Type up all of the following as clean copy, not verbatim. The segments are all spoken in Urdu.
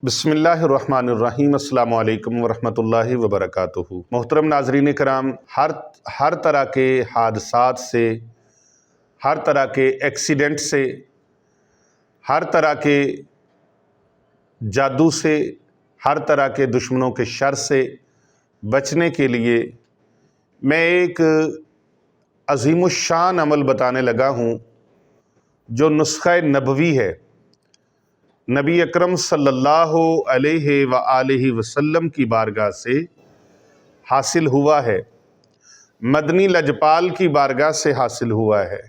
بسم اللہ الرحمن الرحیم۔ السلام علیکم ورحمۃ اللہ وبرکاتہ۔ محترم ناظرین کرام، ہر طرح کے حادثات سے، ہر طرح کے ایکسیڈنٹ سے، ہر طرح کے جادو سے، ہر طرح کے دشمنوں کے شر سے بچنے کے لیے میں ایک عظیم الشان عمل بتانے لگا ہوں جو نسخہ نبوی ہے، نبی اکرم صلی اللہ علیہ وآلہ وسلم کی بارگاہ سے حاصل ہوا ہے، مدنی لجپال کی بارگاہ سے حاصل ہوا ہے،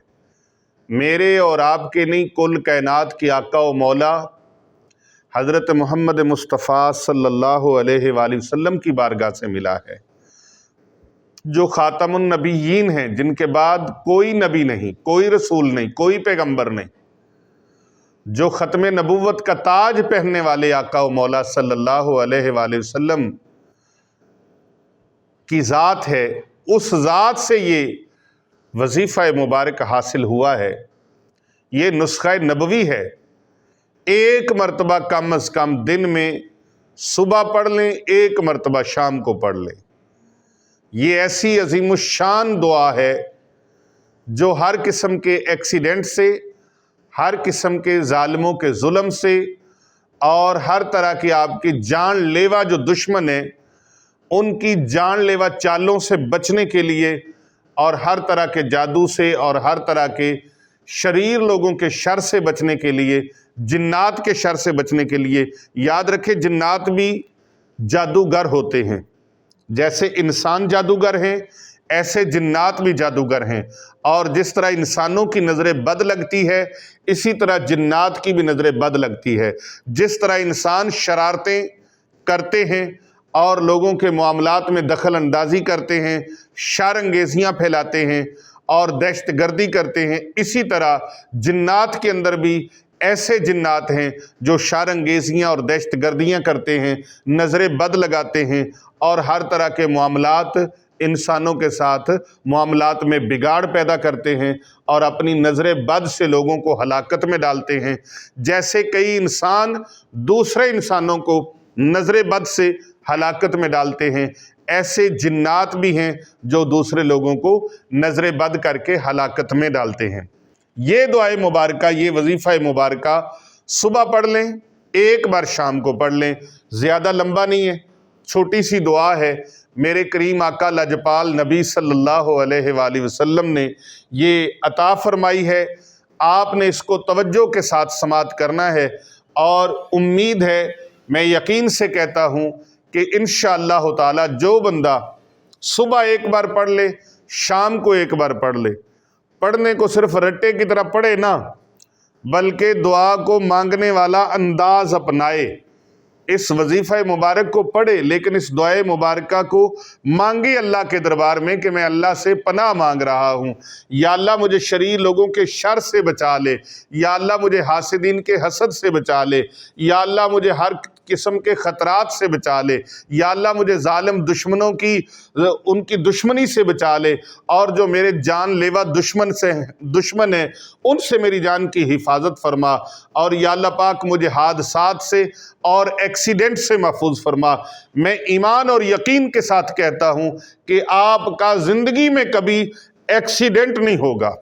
میرے اور آپ کے نہیں کل کائنات کی آقا و مولا حضرت محمد مصطفیٰ صلی اللہ علیہ وآلہ وسلم کی بارگاہ سے ملا ہے، جو خاتم النبیین ہیں، جن کے بعد کوئی نبی نہیں، کوئی رسول نہیں، کوئی پیغمبر نہیں، جو ختم نبوت کا تاج پہننے والے آقا و مولا صلی اللہ علیہ وآلہ وسلم کی ذات ہے، اس ذات سے یہ وظیفہ مبارک حاصل ہوا ہے، یہ نسخہ نبوی ہے۔ ایک مرتبہ کم از کم دن میں صبح پڑھ لیں، ایک مرتبہ شام کو پڑھ لیں۔ یہ ایسی عظیم الشان دعا ہے جو ہر قسم کے ایکسیڈنٹ سے، ہر قسم کے ظالموں کے ظلم سے اور ہر طرح کی آپ کی جان لیوا جو دشمن ہیں ان کی جان لیوا چالوں سے بچنے کے لیے، اور ہر طرح کے جادو سے اور ہر طرح کے شریر لوگوں کے شر سے بچنے کے لیے، جنات کے شر سے بچنے کے لیے۔ یاد رکھیں، جنات بھی جادوگر ہوتے ہیں، جیسے انسان جادوگر ہیں ایسے جنات بھی جادوگر ہیں، اور جس طرح انسانوں کی نظر بد لگتی ہے اسی طرح جنات کی بھی نظر بد لگتی ہے۔ جس طرح انسان شرارتیں کرتے ہیں اور لوگوں کے معاملات میں دخل اندازی کرتے ہیں، شر انگیزیاں پھیلاتے ہیں اور دہشت گردی کرتے ہیں، اسی طرح جنات کے اندر بھی ایسے جنات ہیں جو شر انگیزیاں اور دہشت گردیاں کرتے ہیں، نظر بد لگاتے ہیں اور ہر طرح کے معاملات، انسانوں کے ساتھ معاملات میں بگاڑ پیدا کرتے ہیں اور اپنی نظر بد سے لوگوں کو ہلاکت میں ڈالتے ہیں۔ جیسے کئی انسان دوسرے انسانوں کو نظر بد سے ہلاکت میں ڈالتے ہیں، ایسے جنات بھی ہیں جو دوسرے لوگوں کو نظر بد کر کے ہلاکت میں ڈالتے ہیں۔ یہ دعائے مبارکہ، یہ وظیفہ مبارکہ صبح پڑھ لیں، ایک بار شام کو پڑھ لیں، زیادہ لمبا نہیں ہے، چھوٹی سی دعا ہے۔ میرے کریم آقا لجپال نبی صلی اللہ علیہ وآلہ وسلم نے یہ عطا فرمائی ہے، آپ نے اس کو توجہ کے ساتھ سماعت کرنا ہے، اور امید ہے، میں یقین سے کہتا ہوں کہ انشاءاللہ تعالی جو بندہ صبح ایک بار پڑھ لے، شام کو ایک بار پڑھ لے، پڑھنے کو صرف رٹے کی طرح پڑھے نہ، بلکہ دعا کو مانگنے والا انداز اپنائے، اس وظیفہ مبارک کو پڑھے لیکن اس دعائے مبارکہ کو مانگے اللہ کے دربار میں کہ میں اللہ سے پناہ مانگ رہا ہوں، یا اللہ مجھے شریر لوگوں کے شر سے بچا لے، یا اللہ مجھے حاسدین کے حسد سے بچا لے، یا اللہ مجھے ہر قسم کے خطرات سے بچا لے، یا اللہ مجھے ظالم دشمنوں کی ان کی دشمنی سے بچا لے، اور جو میرے جان لیوا دشمن ہیں ان سے میری جان کی حفاظت فرما، اور یا اللہ پاک مجھے حادثات سے اور ایکسیڈنٹ سے محفوظ فرما۔ میں ایمان اور یقین کے ساتھ کہتا ہوں کہ آپ کا زندگی میں کبھی ایکسیڈنٹ نہیں ہوگا،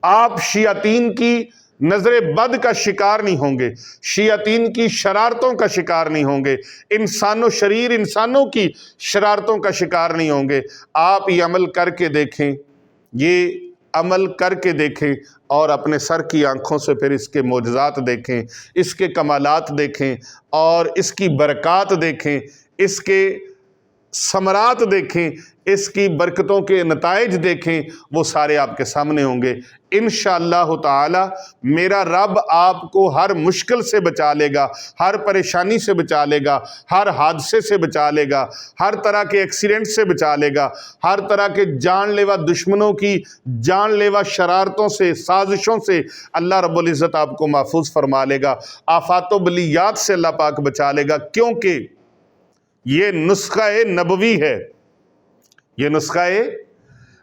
آپ شیاطین کی نظر بد کا شکار نہیں ہوں گے، شیاطین کی شرارتوں کا شکار نہیں ہوں گے، انسانوں کی شرارتوں کا شکار نہیں ہوں گے۔ آپ یہ عمل کر کے دیکھیں، یہ عمل کر کے دیکھیں اور اپنے سر کی آنکھوں سے پھر اس کے معجزات دیکھیں، اس کے کمالات دیکھیں اور اس کی برکات دیکھیں، اس کے ثمرات دیکھیں، اس کی برکتوں کے نتائج دیکھیں، وہ سارے آپ کے سامنے ہوں گے۔ انشاءاللہ تعالی میرا رب آپ کو ہر مشکل سے بچا لے گا، ہر پریشانی سے بچا لے گا، ہر حادثے سے بچا لے گا، ہر طرح کے ایکسیڈنٹ سے بچا لے گا، ہر طرح کے جان لیوا دشمنوں کی جان لیوا شرارتوں سے، سازشوں سے اللہ رب العزت آپ کو محفوظ فرما لے گا، آفات و بلیات سے اللہ پاک بچا لے گا، کیونکہ یہ نسخہ نبوی ہے، یہ نسخہ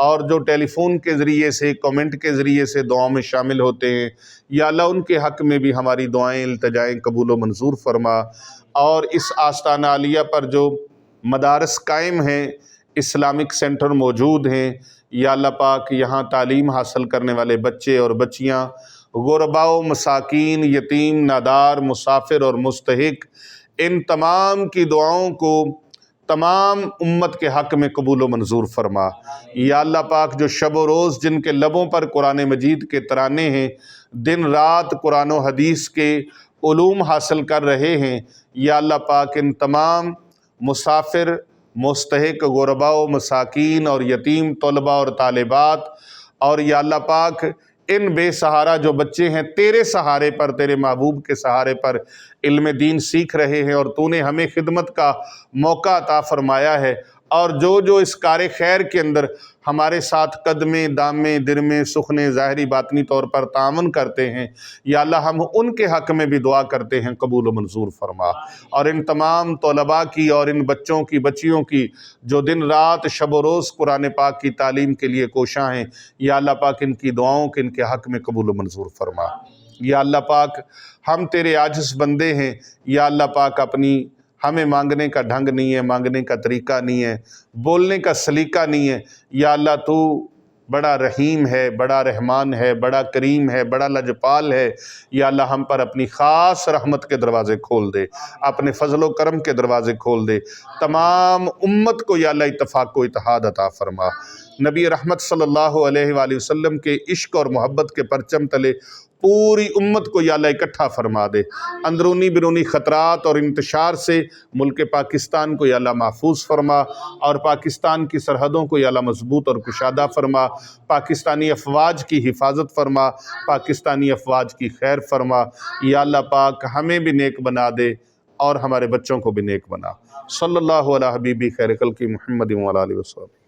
اور جو ٹیلی فون کے ذریعے سے کامنٹ کے ذریعے سے دعاؤں میں شامل ہوتے ہیں، یا اللہ ان کے حق میں بھی ہماری دعائیں التجائیں قبول و منظور فرما۔ اور اس آستانہ عالیہ پر جو مدارس قائم ہیں، اسلامک سینٹر موجود ہیں، یا اللہ پاک یہاں تعلیم حاصل کرنے والے بچے اور بچیاں، غرباء و مساکین، یتیم، نادار، مسافر اور مستحق، ان تمام کی دعاؤں کو تمام امت کے حق میں قبول و منظور فرما۔ یا اللہ پاک جو شب و روز جن کے لبوں پر قرآن مجید کے ترانے ہیں، دن رات قرآن و حدیث کے علوم حاصل کر رہے ہیں، یا اللہ پاک ان تمام مسافر، مستحق، غرباء و مساکین اور یتیم طلباء اور طالبات، اور یا اللہ پاک ان بے سہارا جو بچے ہیں تیرے سہارے پر، تیرے محبوب کے سہارے پر علم دین سیکھ رہے ہیں، اور تو نے ہمیں خدمت کا موقع عطا فرمایا ہے، اور جو اس کار خیر کے اندر ہمارے ساتھ قدمیں دامیں درمیں سخنے ظاہری باطنی طور پر تعاون کرتے ہیں، یا اللہ ہم ان کے حق میں بھی دعا کرتے ہیں، قبول و منظور فرما۔ اور ان تمام طلباء کی اور ان بچوں کی بچیوں کی جو دن رات شب و روز قرآن پاک کی تعلیم کے لیے کوشاں ہیں، یا اللہ پاک ان کی دعاؤں کے ان کے حق میں قبول و منظور فرما۔ یا اللہ پاک ہم تیرے عاجز بندے ہیں، یا اللہ پاک ہمیں مانگنے کا ڈھنگ نہیں ہے، مانگنے کا طریقہ نہیں ہے، بولنے کا سلیقہ نہیں ہے، یا اللہ تو بڑا رحیم ہے، بڑا رحمان ہے، بڑا کریم ہے، بڑا لجپال ہے، یا اللہ ہم پر اپنی خاص رحمت کے دروازے کھول دے، اپنے فضل و کرم کے دروازے کھول دے، تمام امت کو یا اللہ اتفاق و اتحاد عطا فرما۔ نبی رحمت صلی اللہ علیہ وآلہ وسلم کے عشق اور محبت کے پرچم تلے پوری امت کو یا اللہ اکٹھا فرما دے، اندرونی بیرونی خطرات اور انتشار سے ملک پاکستان کو یا اللہ محفوظ فرما، اور پاکستان کی سرحدوں کو یا اللہ مضبوط اور کشادہ فرما، پاکستانی افواج کی حفاظت فرما، پاکستانی افواج کی خیر فرما، یا اللہ پاک ہمیں بھی نیک بنا دے اور ہمارے بچوں کو بھی نیک بنا۔ صلی اللہ علیہ حبیبی خیر خلق محمد وعلی آلہ وسلم۔